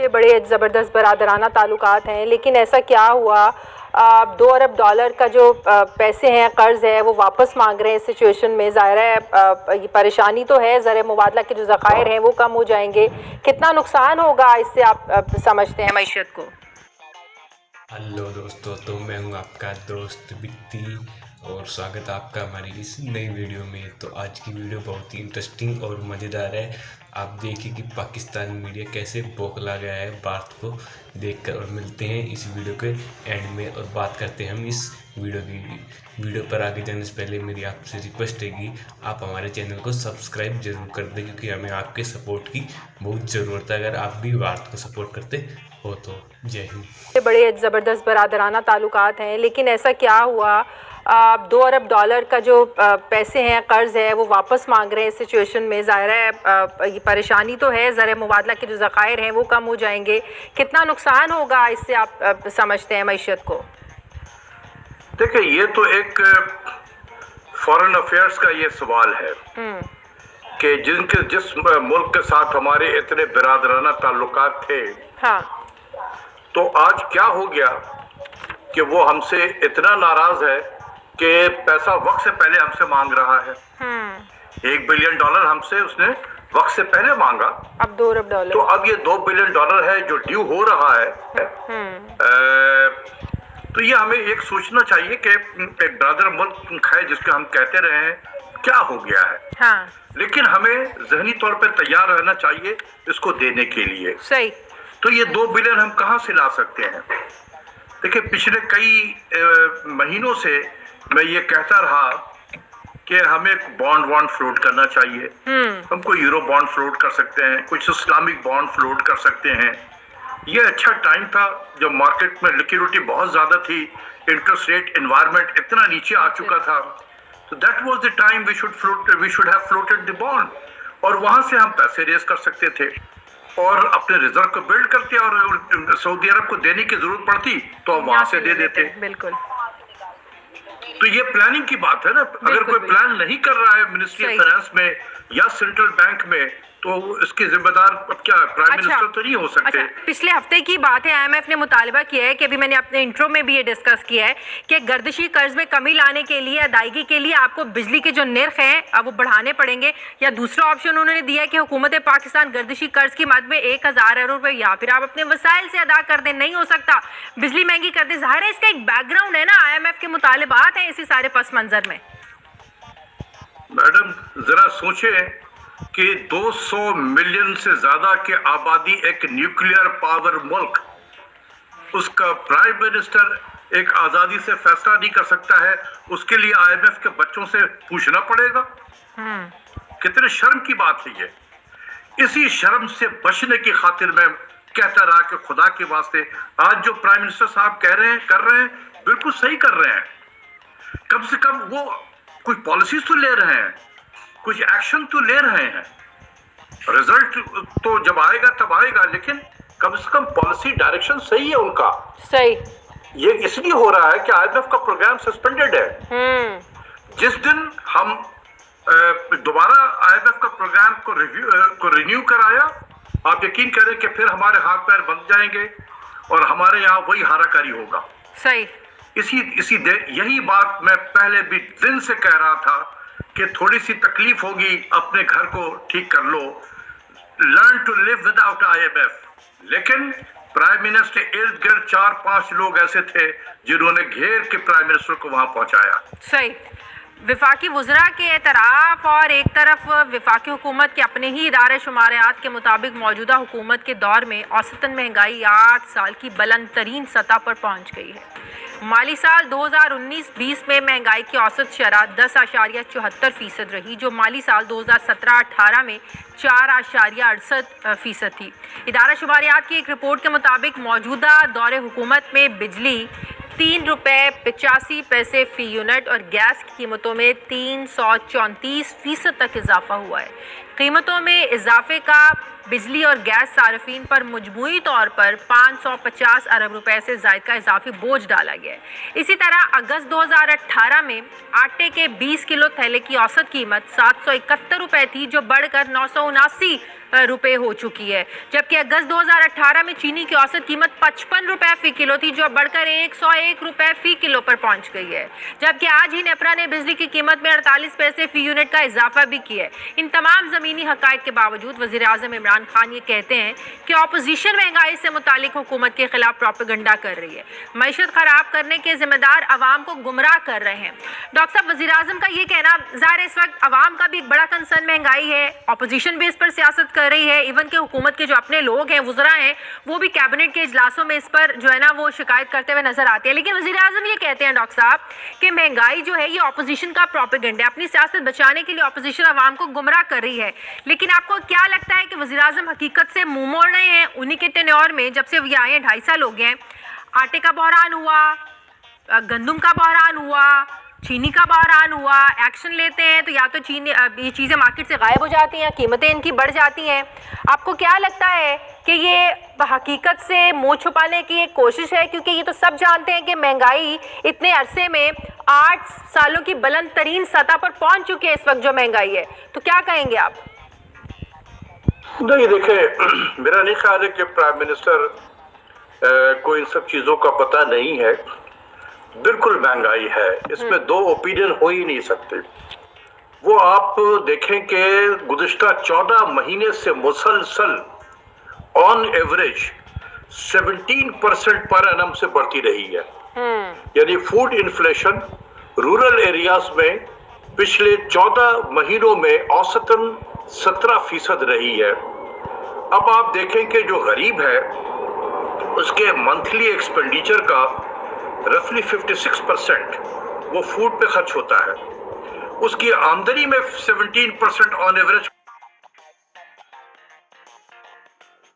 बड़े ज़बरदस्त बरादराना ताल्लुकात हैं, लेकिन ऐसा क्या हुआ, 2 अरब डॉलर का जो पैसे हैं, कर्ज है, वो वापस मांग रहे हैं। इस सिचुएशन में ज़ाहिर है ये परेशानी तो है, ज़र मुबादला के जो ज़खायर हैं वो कम हो जाएंगे। कितना नुकसान होगा इससे आप समझते हैं मईशत को? हेलो दोस्तों, तो मैं हूं आपका दोस्त बिट्टी और स्वागत है आपका हमारी इस नई वीडियो में। तो आज की वीडियो बहुत ही इंटरेस्टिंग और मज़ेदार है। आप देखिए कि पाकिस्तान मीडिया कैसे बौखला गया है भारत को देखकर। और मिलते हैं इस वीडियो के एंड में और बात करते हैं हम इस वीडियो पर आगे जाने से पहले मेरी आपसे रिक्वेस्ट है कि आप हमारे चैनल को सब्सक्राइब जरूर कर दें, क्योंकि हमें आपके सपोर्ट की बहुत ज़रूरत है। अगर आप भी भारत को सपोर्ट करते हो तो जय हिंद। बड़े ज़बरदस्त बरादराना ताल्लुकात हैं, लेकिन ऐसा क्या हुआ, 2 अरब डॉलर का जो पैसे हैं, कर्ज है, वो वापस मांग रहे हैं। इस सिचुएशन में ज़ाहिर है ये परेशानी तो है, ज़र मुबादला के जो ज़खायर हैं वो कम हो जाएंगे। कितना नुकसान होगा इससे आप समझते हैं मईशत को? देखिए, ये तो एक फॉरेन अफेयर्स का ये सवाल है कि जिस मुल्क के साथ हमारे इतने बिरादराना ताल्लुकात थे, हाँ, तो आज क्या हो गया कि वो हमसे इतना नाराज है कि पैसा वक्त से पहले हमसे मांग रहा है। $1 बिलियन हमसे उसने वक्त से पहले मांगा। अब 2 अरब डॉलर, तो अब ये $2 बिलियन है जो ड्यू हो रहा है। तो ये हमें एक सोचना चाहिए कि एक ब्रदर मुल्क है जिसको हम कहते रहे हैं, क्या हो गया है। हाँ। लेकिन हमें जहनी तौर पे तैयार रहना चाहिए इसको देने के लिए। सही। तो ये 2 बिलियन हम कहाँ से ला सकते हैं? देखिए, पिछले कई महीनों से मैं ये कहता रहा कि हमें बॉन्ड फ्लोट करना चाहिए। हम कोई यूरो बॉन्ड फ्लोट कर सकते हैं, कुछ इस्लामिक बॉन्ड फ्लोट कर सकते हैं। ये अच्छा टाइम था जब मार्केट में लिक्विडिटी बहुत ज्यादा थी, इंटरेस्ट रेट एनवायरनमेंट इतना नीचे आ चुका था। तो that was the time we should have floated the bond, और वहां से हम पैसे रेज कर सकते थे और अपने रिजर्व को बिल्ड करते, और सऊदी अरब को देने की जरूरत पड़ती तो हम वहां से दे देते। बिल्कुल। तो ये प्लानिंग की बात है ना। अगर कोई प्लान नहीं कर रहा है मिनिस्ट्री ऑफ फाइनेंस में या सेंट्रल बैंक में, तो इसके जिम्मेदार क्या प्राइम मिनिस्टर तो नहीं हो सकते। पिछले हफ्ते की बात है, IMF ने मुतालबा किया है कि अभी मैंने अपने इंट्रो में भी ये डिस्कस किया है कि गर्दिशी कर्ज में कमी लाने के लिए, अदायगी के लिए आपको बिजली के जो निर्ख हैं वो बढ़ाने पड़ेंगे। या दूसरा ऑप्शन उन्होंने दिया है कि हुकूमत पाकिस्तान गर्दिशी कर्ज की मद में 1000 अरब रुपए या फिर आप अपने वसाइल से अदा कर दें। नहीं हो सकता, बिजली महंगी कर दे। जाहिर है इसका एक बैकग्राउंड है ना, IMF के मुतालबात हैं इसी सारे पस मंजर में। मैडम, जरा सोचे कि 200 मिलियन से ज्यादा की आबादी, एक न्यूक्लियर पावर मुल्क, उसका प्राइम मिनिस्टर एक आजादी से फैसला नहीं कर सकता है, उसके लिए IMF के बच्चों से पूछना पड़ेगा। कितने शर्म की बात है ये। इसी शर्म से बचने की खातिर मैं कहता रहा कि खुदा के वास्ते आज जो प्राइम मिनिस्टर साहब कर रहे हैं बिल्कुल सही कर रहे हैं। कम से कम वो कुछ पॉलिसीज तो ले रहे हैं, कुछ एक्शन तो ले रहे हैं। रिजल्ट तो जब आएगा तब आएगा, लेकिन कम से कम पॉलिसी डायरेक्शन सही है उनका। सही। ये इसलिए हो रहा है कि IMF का प्रोग्राम सस्पेंडेड है। जिस दिन हम दोबारा IMF का प्रोग्राम को रिन्यू कराया, आप यकीन करें कि फिर हमारे हाथ पैर बंद जाएंगे और हमारे यहाँ वही हाराकारी होगा। सही। यही बात मैं पहले भी दिन से कह रहा था कि थोड़ी सी तकलीफ होगी, अपने घर को ठीक कर लो, learn to live without IMF। लेकिन प्राइम मिनिस्टर इर्द गिर्द 4-5 लोग ऐसे थे जिन्होंने घेर के प्राइम मिनिस्टर को वहां पहुंचाया। सही। विफाकी वज़रा के एतराफ़ और एक तरफ विफाकी हुकूमत के अपने ही इदारे शुमारियात के मुताबिक मौजूदा हुकूमत के दौर में औसतन महंगाई 8 साल की बुलंद तरीन सतह पर पहुँच गई है। माली साल 2019-20 में महंगाई की औसत शरह 10.74% रही, जो माली साल 2017-18 में 4.68% थी। इदारा शुमारियात की एक रिपोर्ट के मुताबिक मौजूदा दौरे हुकूमत में बिजली 3 रुपये 85 पैसे फ़ी यूनिट और गैस की कीमतों में 334% तक इजाफा हुआ है। कीमतों में इजाफे का बिजली और गैस सार्फिन पर मजमूई तौर पर 550 अरब रुपए से ज़ायद का इजाफी बोझ डाला गया है। इसी तरह अगस्त 2018 में आटे के 20 किलो थैले की औसत कीमत 771 रुपए थी, जो बढ़कर 979 रुपए हो चुकी है, जबकि अगस्त 2018 में चीनी की औसत कीमत 55 रुपए फी किलो थी, जो बढ़कर 101 रुपए फी किलो पर पहुंच गई है। जबकि आज ही नेपरा ने बिजली की कीमत में 48 पैसे फी यूनिट का इजाफा भी किया है। इन तमाम ज़मीनी हक़ाइक़ के बावजूद वज़ीर आज़म इमरान खान ये कहते हैं कि अपोजिशन महंगाई से मुतालिक हुकूमत के खिलाफ प्रोपेगेंडा कर रही है, मईशत ख़राब करने के जिम्मेदार अवाम को गुमराह कर रहे हैं। डॉक्टर साहब, वज़ीर आज़म का ये कहना ज़ाहिर इस वक्त अवाम का भी एक बड़ा कंसर्न महंगाई है, अपोजिशन भी इस पर सियासत कर रही है, इवन के हुकूमत के जो अपने लोग हैं, वुज़रा हैं, वो भी कैबिनेट के इजलासों में इस पर जो है ना वो शिकायत करते हुए नजर आते हैं। लेकिन वज़ीर आज़म ये कहते हैं डॉक्टर साहब कि महंगाई जो है ये अपोजिशन का प्रोपेगेंडा है, अपनी सियासत बचाने के लिए अपोजिशन अवाम को गुमराह कर रही है। लेकिन आपको क्या लगता है कि वज़ीर आज़म हकीकत से मुंह मोड़ रहे हैं? उन्हीं के टेन्योर में जब से ये आए हैं 2.5 साल हो गए हैं, आटे का बहरान हुआ, गंदम का बहरान हुआ, चीनी का बहरान हुआ, एक्शन लेते हैं तो या तो चीनी ये चीज़ें मार्केट से गायब हो जाती हैं, कीमतें इनकी बढ़ जाती हैं। आपको क्या लगता है कि ये हकीकत से मुंह छुपाने की एक कोशिश है? क्योंकि ये तो सब जानते हैं कि महंगाई इतने अरसे में 8 सालों की बुलंद तरीन सतह पर पहुंच चुकी है इस वक्त जो महंगाई है, तो क्या कहेंगे आप? नहीं, देखें, मेरा नहीं ख्याल है कि प्राइम मिनिस्टर को इन सब चीज़ों का पता नहीं है। बिल्कुल महंगाई है, इसमें दो ओपिनियन हो ही नहीं सकते। वो आप देखें कि गुज़िश्ता 14 महीने से मुसलसल ऑन एवरेज 17% पर एनम से बढ़ती रही है। यानी फूड इन्फ्लेशन रूरल एरियाज में पिछले 14 महीनों में औसतन 17% रही है। अब आप देखें कि जो गरीब है उसके मंथली एक्सपेंडिचर का रफली 56% वो फूड पे खर्च होता है, उसकी आमदनी में 17% ऑन एवरेज